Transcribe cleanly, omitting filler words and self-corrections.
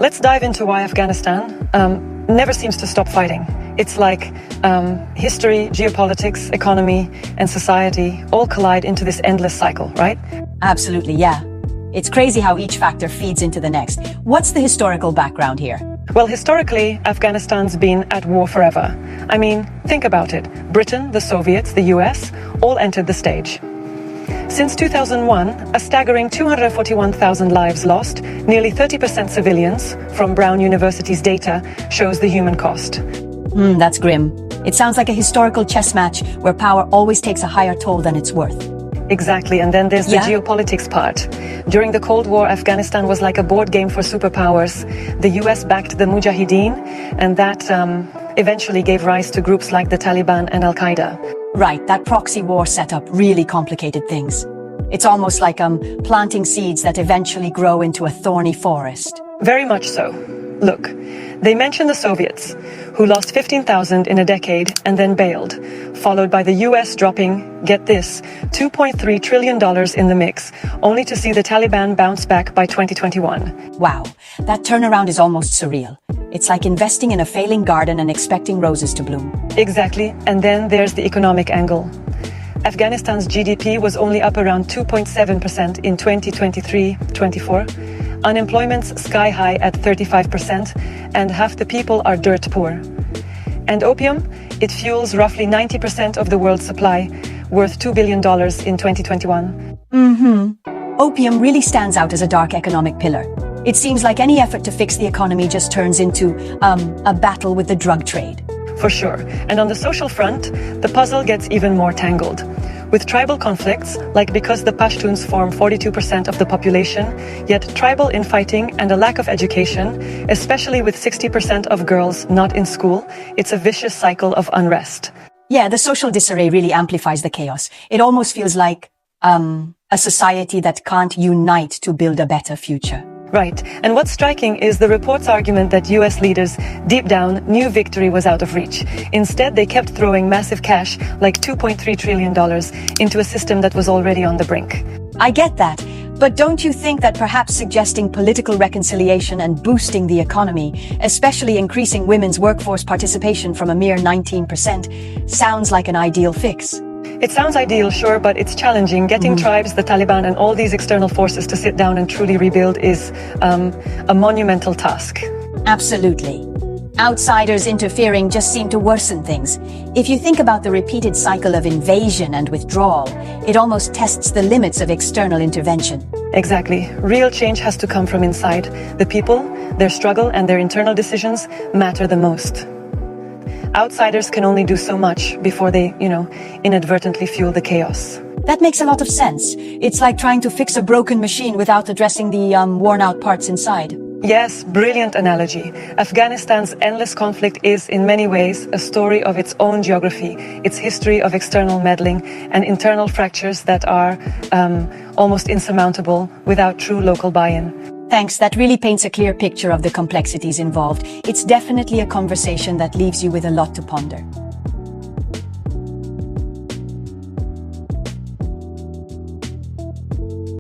Let's dive into why Afghanistan never seems to stop fighting. It's like history, geopolitics, economy, and society all collide into this endless cycle, right? Absolutely, yeah. It's crazy how each factor feeds into the next. What's the historical background here? Well, historically, Afghanistan's been at war forever. I mean, think about it. Britain, the Soviets, the US, all entered the stage. Since 2001, a staggering 241,000 lives lost, nearly 30% civilians, from Brown University's data, shows the human cost. That's grim. It sounds like a historical chess match where power always takes a higher toll than it's worth. Exactly, and then there's the geopolitics part. During the Cold War, Afghanistan was like a board game for superpowers. The US backed the Mujahideen, and that eventually gave rise to groups like the Taliban and Al-Qaeda. Right, that proxy war setup really complicated things. It's almost like planting seeds that eventually grow into a thorny forest. Very much so. Look, they mention the Soviets, who lost 15,000 in a decade and then bailed, followed by the US dropping, get this, $2.3 trillion in the mix, only to see the Taliban bounce back by 2021. Wow, that turnaround is almost surreal. It's like investing in a failing garden and expecting roses to bloom. Exactly, and then there's the economic angle. Afghanistan's GDP was only up around 2.7% in 2023-24. Unemployment's sky high at 35%, and half the people are dirt poor. And opium? It fuels roughly 90% of the world's supply, worth $2 billion in 2021. Opium really stands out as a dark economic pillar. It seems like any effort to fix the economy just turns into a battle with the drug trade. For sure. And on the social front, the puzzle gets even more tangled. With tribal conflicts, like because the Pashtuns form 42% of the population, yet tribal infighting and a lack of education, especially with 60% of girls not in school, it's a vicious cycle of unrest. Yeah, the social disarray really amplifies the chaos. It almost feels like a society that can't unite to build a better future. Right. And what's striking is the report's argument that US leaders, deep down, knew victory was out of reach. Instead, they kept throwing massive cash, like $2.3 trillion, into a system that was already on the brink. I get that. But don't you think that perhaps suggesting political reconciliation and boosting the economy, especially increasing women's workforce participation from a mere 19%, sounds like an ideal fix? It sounds ideal, sure, but it's challenging. Getting tribes, the Taliban, and all these external forces to sit down and truly rebuild is a monumental task. Absolutely. Outsiders interfering just seem to worsen things. If you think about the repeated cycle of invasion and withdrawal, it almost tests the limits of external intervention. Exactly. Real change has to come from inside. The people, their struggle, and their internal decisions matter the most. Outsiders can only do so much before they, inadvertently fuel the chaos. That makes a lot of sense. It's like trying to fix a broken machine without addressing the worn-out parts inside. Yes, brilliant analogy. Afghanistan's endless conflict is, in many ways, a story of its own geography, its history of external meddling and internal fractures that are almost insurmountable without true local buy-in. Thanks, that really paints a clear picture of the complexities involved. It's definitely a conversation that leaves you with a lot to ponder.